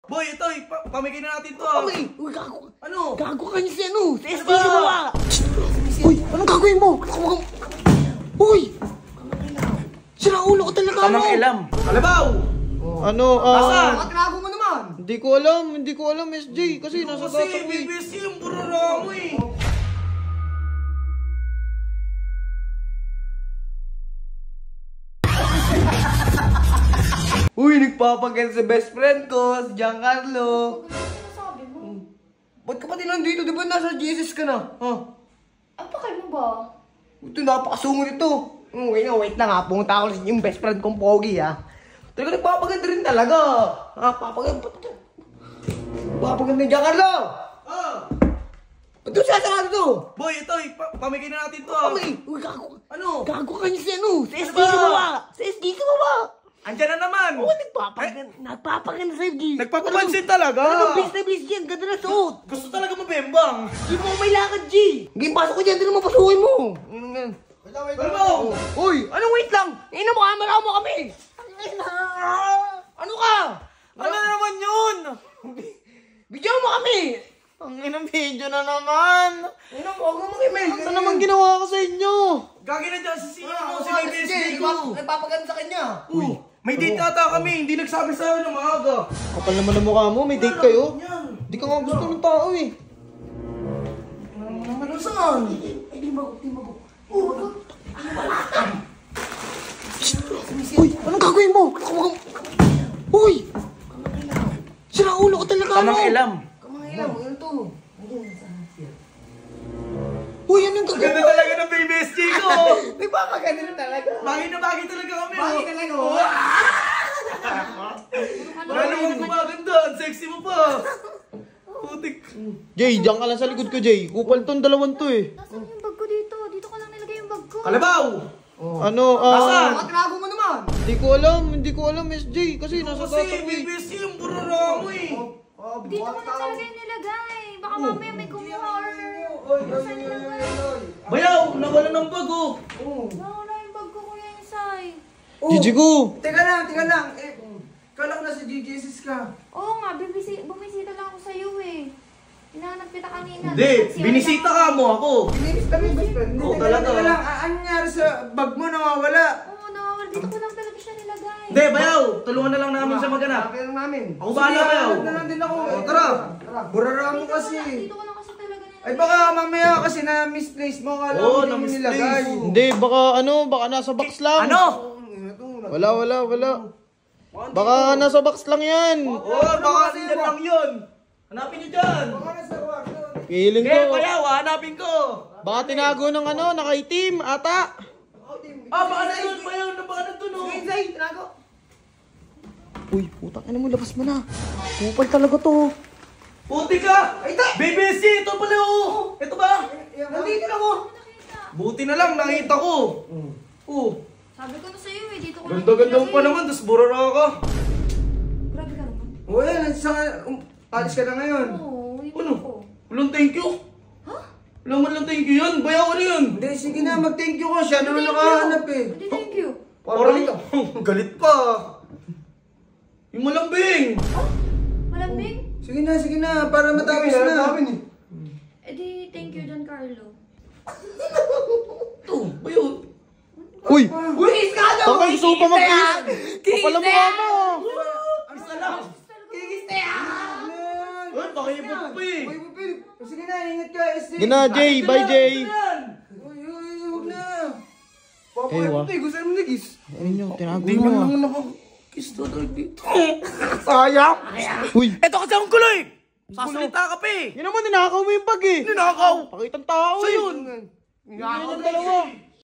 Boy, ito, pamigay na natin to ah. Uy, gago. Ano? Gago ka niya si ano? Sa SK ba? ka ba? Uy, anong gagawin mo? Uy! Sira ulo ko talaga ano? Kamang ilam. Kalabaw! Ano, Asan? Bakit gago mo naman? Hindi ko alam, SJ. Kasi nasa Kasi tatak eh. BBC yung burara mo eh. Uy, nagpapagal sa best friend ko, si Giancarlo. Sabi mo. Ba't ka pati nandito? Di ba nasa Jesus ka na? Ha? Ang pakay mo ba? Ito, napakasungod ito. Wait lang ha. Pumunta ako sa yung best friend kong Pogi ha. Talaga nagpapaganda rin talaga. Ha? Papaganda yung Giancarlo! Ah! Ba't ito sasarado to? Boy, ito, pamigay na natin to ah. Uy, gago. Ano? Gago ka niya si ano? Sa SK ba? ka ba? Sa SK ka ba? Andyan na naman. Oo, nagpapaganda sa FG. Nagpapapansin talaga. Ano, bis na bis yan. Ganda na suot. Gusto talaga mabembang. Di mo may lakad, G. Game, pasok ko dyan. Di naman pasukin mo. Ano? Uy, anong wait lang? Ina mo, kamera mo kami. Ano ka? Ano na naman yun? Bigyan mo kami. Ang inang video na naman. Ina mo, huwag mo mag-email. Ano naman ginawa ko sa inyo? Gagi na dyan si BBC ko. Nagpapaganda sa kanya. May date ata kami. Hindi nagsabi sa'yo ng maaga. Kapal naman ang mukha mo, may date kayo. Yan. Di ka nga gusto ng tao eh. Ano saan? Uy, anong gagawin mo? Uy! Sira ulo ko talaga Kamang ilam. Kamang ano to? Uy, anong gagawin Ganda mo? talaga ng BBC ko. Nagpapaganda na talaga. Bagay na bagay talaga kami. Bakit talaga? Lalo mo maganda. Ang sexy mo pa. Putik. Jay, diyan ka lang sa likod ko, Jay. Kupal tong dalawan to eh. Nasaan yung bag ko dito? Dito ko lang nilagay yung bag ko. Kalabaw! Ano, Asan? Bakit gago mo naman? hindi ko alam, SJ. Kasi nasa Kasi tatak eh. BBC yung burara mo eh. Dito ko lang talaga yung nilagay. Baka mamaya may kumuha or... Nasaan nilagay? Bayaw, nawala ng bag oh. Nawala yung bag ko, Kuya Insay. Gigi ko. Teka lang. Kala ko nasa GGSS ka. Oo nga, bumisita lang ako sa'yo eh. Hinahanap kita kanina. Hindi, binisita ka mo ako. Pinilis kami best friend. Oo, talaga. Teka lang, ano nangyari sa bag mo nawawala? Oo, nawawala. Dito ko lang talaga siya nilagay. Hindi, Bayaw, tulungan na lang namin siya maghanap. Sabi lang namin. Ako bahala, Bayaw. Na lang din ako. Tara. Burara mo Dito kasi. Dito ko lang kasi talaga nilagay. Ay baka mamaya kasi na misplace mo. Kala Oo, mo hindi mo na-misplace. nilagay. Hindi, baka nasa box lang. Ano? Wala. Baka nasa box lang yan. Oo, baka dyan lang yun. Hanapin niyo dyan. Baka nasa kwarto. Feeling Okay, ko. Bayaw, hanapin ko. Baka tinago ng nakaitim, ata. Baka na yun, Bayaw, baka na dun oh. Insay, tinago. Uy, putang ina mo, labas mo na. Kupal talaga to. Puti ka! BBC, ito pala oh. Ito ba? Nandito na ako. Buti na lang, nakita ko. Oh. Sabi ko na sa'yo eh, dito ko lang Ganda-ganda mo pa naman, tapos burara ka. Grabe ka naman. O yan, alis ka na ngayon. Oo, yun Ano? ako. Walang thank you. Ha? Walang man lang thank you yan. Bayaw, ano yun? Hindi, sige na, mag-thank you ko. Siya naman nakahanap eh. Hindi, thank you. Parang galit pa. Yung malambing. Malambing? Sige na, para matapos na. Eh di, thank you, Giancarlo. Ito, bayaw. Uy! Uy, iskado! Takay, gusto pa mag-kiss. Kapal ang mukha mo. Isa lang. Ay, pakipot pa eh. Sige na, ingat ka, SD. Gina, Jay. Bye, Jay. Uy, huwag na. Ewa. Gusto mo nagis? Ayun nyo, tinago Hindi nyo man ah. lang nakakiss na tayo dito. Sayang. Uy! Ito kasi ang kuloy. Sasalita ka pa eh. Yun naman, ninakaw mo yung bag eh. Ninakaw. Pakitang tao eh. Sa'yo yun. Ninakaw yung dalawa.